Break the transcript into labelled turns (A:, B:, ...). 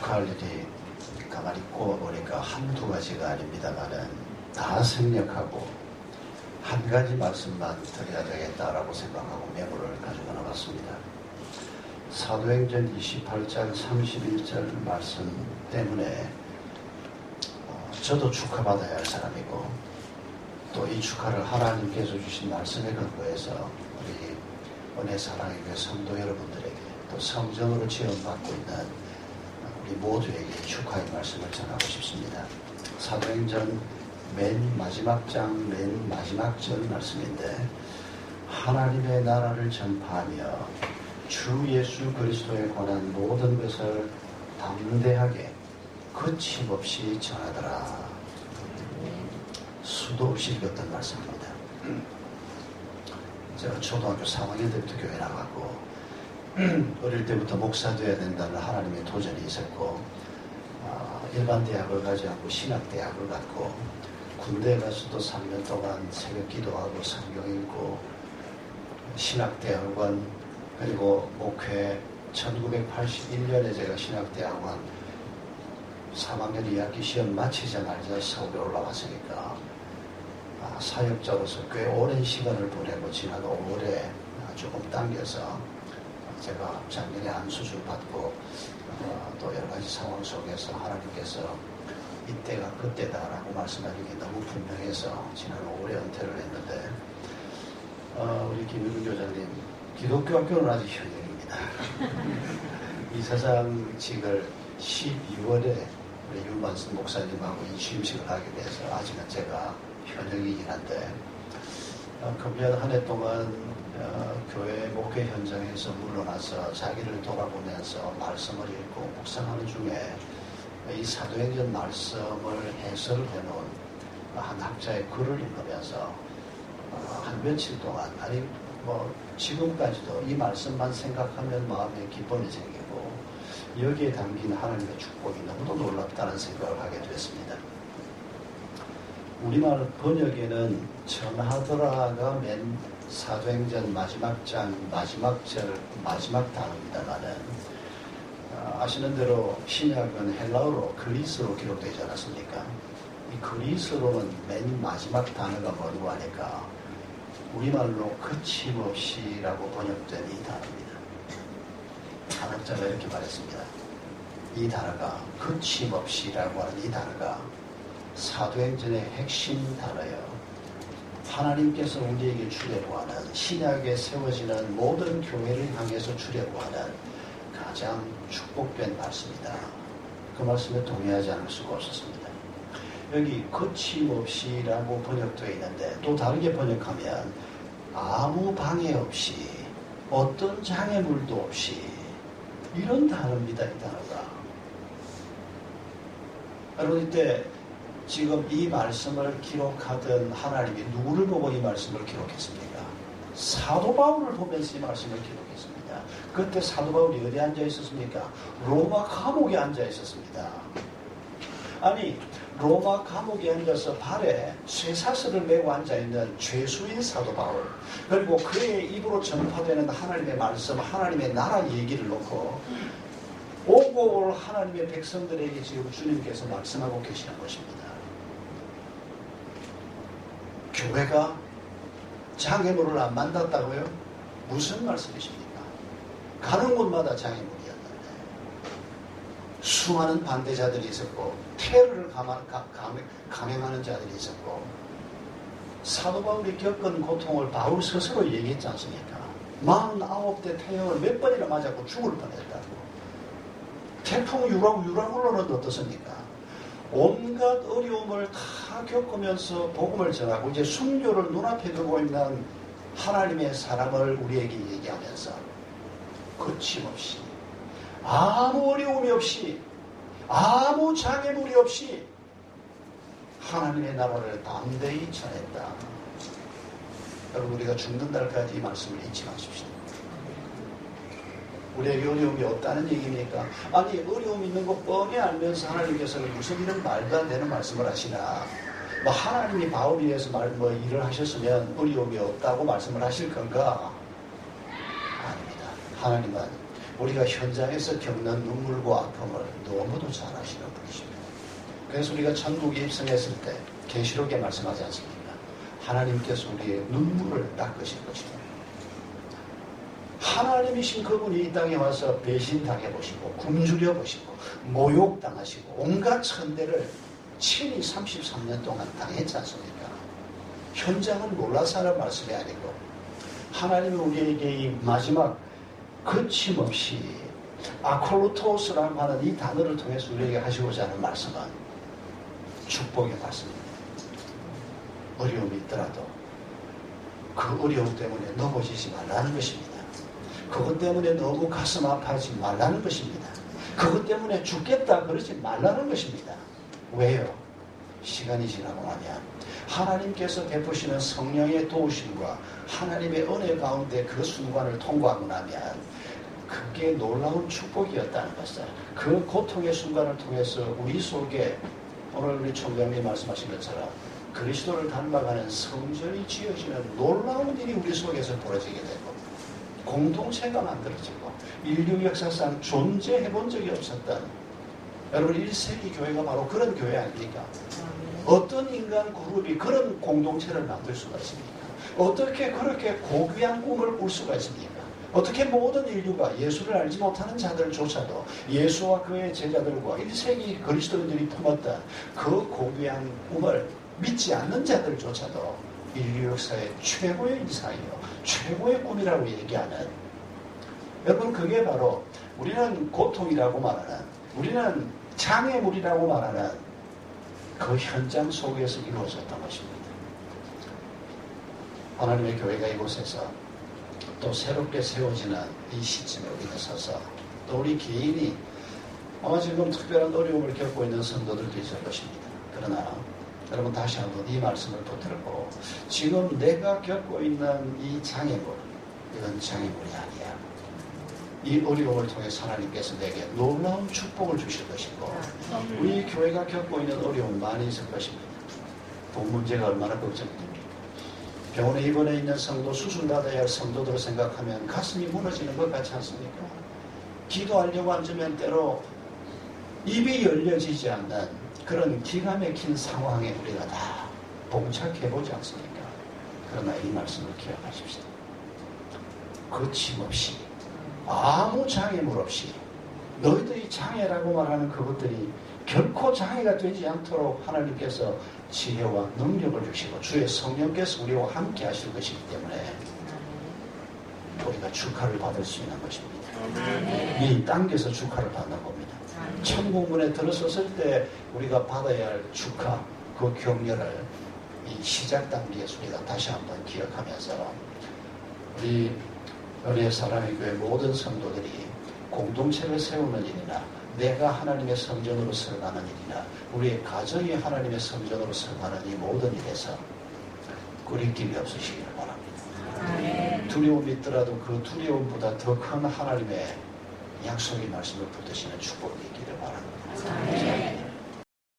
A: 축하할 일이 가만히 꼽아보니까 한두 가지가 아닙니다만은 다 생략하고 한 가지 말씀만 드려야 되겠다라고 생각하고 메모를 가지고 나왔습니다. 사도행전 28장 31절 말씀 때문에 저도 축하받아야 할 사람이고 또 이 축하를 하나님께서 주신 말씀에 근거해서 우리 은혜 사랑의 교회 성도 여러분들에게 또 성전으로 지원받고 있는 우리 모두에게 축하의 말씀을 전하고 싶습니다. 사도행전 맨 마지막 장 맨 마지막 절 말씀인데 하나님의 나라를 전파하며 주 예수 그리스도에 관한 모든 것을 담대하게 거침없이 전하더라. 수도 없이 읽었던 말씀입니다. 제가 초등학교 3학년 때부터 교회 나갔고 어릴 때부터 목사 되어야 된다는 하나님의 도전이 있었고 일반 대학을 가지 않고 신학대학을 갔고 군대에 가서도 3년 동안 새벽 기도하고 성경 읽고 신학대학원 그리고 목회 1981년에 제가 신학대학원 3학년 2학기 시험 마치자마자 서울에 올라왔으니까 사역자로서 꽤 오랜 시간을 보내고 지난 5월에 조금 당겨서 제가 작년에 안수술 받고 또 여러 가지 상황 속에서 하나님께서 이때가 그때다라고 말씀하는 게 너무 분명해서 지난 5월에 은퇴를 했는데 우리 김윤우 교장님 기독교 학교는 아직 현역입니다. 이사장직을 12월에 우리 윤만순 목사님하고 취임식을 하게 돼서 아직은 제가 현역이긴 한데 금년 한 해 동안 교회 목회 현장에서 물러나서 자기를 돌아보면서 말씀을 읽고 묵상하는 중에 이 사도행전 말씀을 해설을 해놓은 한 학자의 글을 읽으면서 한 며칠 동안 아니 지금까지도 이 말씀만 생각하면 마음에 기쁨이 생기고 여기에 담긴 하나님의 축복이 너무도 놀랍다는 생각을 하게 됐습니다. 우리말 번역에는 전하더라가 맨 사도행전 마지막 장 마지막 절 마지막 단어입니다만은 아시는 대로 신약은 헬라어로 그리스로 기록되지 않았습니까? 이 그리스로는 맨 마지막 단어가 뭐라고 하니까 우리말로 거침없이라고 번역된 이 단어입니다. 한학자가 이렇게 말했습니다. 이 단어가 거침없이라고 하는 이 단어가 사도행전의 핵심 단어예요. 하나님께서 우리에게 주려고 하는 신약에 세워지는 모든 교회를 향해서 주려고 하는 가장 축복된 말씀이다. 그 말씀에 동의하지 않을 수가 없었습니다. 여기 거침없이라고 번역되어 있는데 또 다르게 번역하면 아무 방해 없이 어떤 장애물도 없이 이런 단어입니다. 이 단어가. 여러분 이때 지금 이 말씀을 기록하던 하나님이 누구를 보고 이 말씀을 기록했습니까? 사도 바울을 보면서 이 말씀을 기록했습니다. 그때 사도 바울이 어디 앉아 있었습니까? 로마 감옥에 앉아 있었습니다. 아니 로마 감옥에 앉아서 발에 쇠사슬을 메고 앉아있는 죄수인 사도 바울 그리고 그의 입으로 전파되는 하나님의 말씀 하나님의 나라 얘기를 놓고 오고 올 하나님의 백성들에게 지금 주님께서 말씀하고 계시는 것입니다. 교회가 장애물을 안 만났다고요? 무슨 말씀이십니까? 가는 곳마다 장애물이었는데 수많은 반대자들이 있었고 테러를 감행하는 자들이 있었고 사도 바울이 겪은 고통을 바울 스스로 얘기했지 않습니까? 49대 태형을 몇 번이나 맞았고 죽을 뻔했다고. 태풍 유라굴로는 어떻습니까? 온갖 어려움을 다 겪으면서 복음을 전하고 이제 순교를 눈앞에 두고 있는 하나님의 사람을 우리에게 얘기하면서 거침없이 아무 어려움이 없이 아무 장애물이 없이 하나님의 나라를 담대히 전했다. 여러분 우리가 죽는 날까지 이 말씀을 잊지 마십시오. 우리에게 어려움이 없다는 얘기입니까? 아니 어려움이 있는 거 뻔히 알면서 하나님께서는 무슨 이런 말도 안 되는 말씀을 하시나 하나님이 바울에 의해서 일을 하셨으면 어려움이 없다고 말씀을 하실 건가? 아닙니다. 하나님은 우리가 현장에서 겪는 눈물과 아픔을 너무도 잘 아시는 분이십니다. 그래서 우리가 천국에 입성했을 때 계시록에 말씀하지 않습니까? 하나님께서 우리의 눈물을 닦으실 것입니다. 하나님이신 그분이 이 땅에 와서 배신당해보시고 굶주려보시고 모욕당하시고 온갖 천대를 친히 33년 동안 당했지 않습니까? 현장은 몰라서 하는 말씀이 아니고 하나님이 우리에게 이 마지막 거침없이 아콜로토스라고 하는 이 단어를 통해서 우리에게 하시고자 하는 말씀은 축복의 말씀입니다. 어려움이 있더라도 그 어려움 때문에 넘어지지 말라는 것입니다. 그것 때문에 너무 가슴 아파하지 말라는 것입니다. 그것 때문에 죽겠다 그러지 말라는 것입니다. 왜요? 시간이 지나고 나면 하나님께서 베푸시는 성령의 도우심과 하나님의 은혜 가운데 그 순간을 통과하고 나면 그게 놀라운 축복이었다는 것을, 그 고통의 순간을 통해서 우리 속에 오늘 우리 총장님 말씀하신 것처럼 그리스도를 닮아가는 성전이 지어지는 놀라운 일이 우리 속에서 벌어지게 되고 공동체가 만들어지고 인류 역사상 존재해본 적이 없었던, 여러분 1세기 교회가 바로 그런 교회 아닙니까? 어떤 인간 그룹이 그런 공동체를 만들 수가 있습니까? 어떻게 그렇게 고귀한 꿈을 꿀 수가 있습니까? 어떻게 모든 인류가 예수를 알지 못하는 자들조차도 예수와 그의 제자들과 1세기 그리스도인들이 품었던 그 고귀한 꿈을 믿지 않는 자들조차도 인류 역사의 최고의 이상이요 최고의 꿈이라고 얘기하는, 여러분 그게 바로 우리는 고통이라고 말하는, 우리는 장애물이라고 말하는 그 현장 속에서 이루어졌던 것입니다. 하나님의 교회가 이곳에서 또 새롭게 세워지는 이 시점에 우리가 서서 또 우리 개인이 아마 지금 특별한 어려움을 겪고 있는 성도들도 있을 것입니다. 그러나 여러분 다시 한번 이 말씀을 붙들고 지금 내가 겪고 있는 이 장애물, 이건 장애물이 아니야. 이 어려움을 통해서 하나님께서 내게 놀라운 축복을 주실 것이고 우리 교회가 겪고 있는 어려움 많이 있을 것입니다. 돈 문제가 얼마나 걱정됩니까? 병원에 입원해 있는 성도, 수술받아야 할 성도들을 생각하면 가슴이 무너지는 것 같지 않습니까? 기도하려고 앉으면 때로 입이 열려지지 않는 그런 기가 막힌 상황에 우리가 다 봉착해보지 않습니까? 그러나 이 말씀을 기억하십시오. 거침없이 아무 장애물 없이 너희들이 장애라고 말하는 그것들이 결코 장애가 되지 않도록 하나님께서 지혜와 능력을 주시고 주의 성령께서 우리와 함께 하실 것이기 때문에 우리가 축하를 받을 수 있는 것입니다. 이 당겨서 축하를 받는 겁니다. 천국문에 들어섰을 때 우리가 받아야 할 축하, 그 격려를 이 시작 단계에서 우리가 다시 한번 기억하면서 우리 은혜의 사람의 교회 모든 성도들이 공동체를 세우는 일이나 내가 하나님의 성전으로 서가는 일이나 우리의 가정이 하나님의 성전으로 서가는 이 모든 일에서 꾸리낌이 없으시기를 바랍니다. 두려움이 있더라도 그 두려움보다 더 큰 하나님의 약속의 말씀을 붙드시는 축복이 있기를 바랍니다.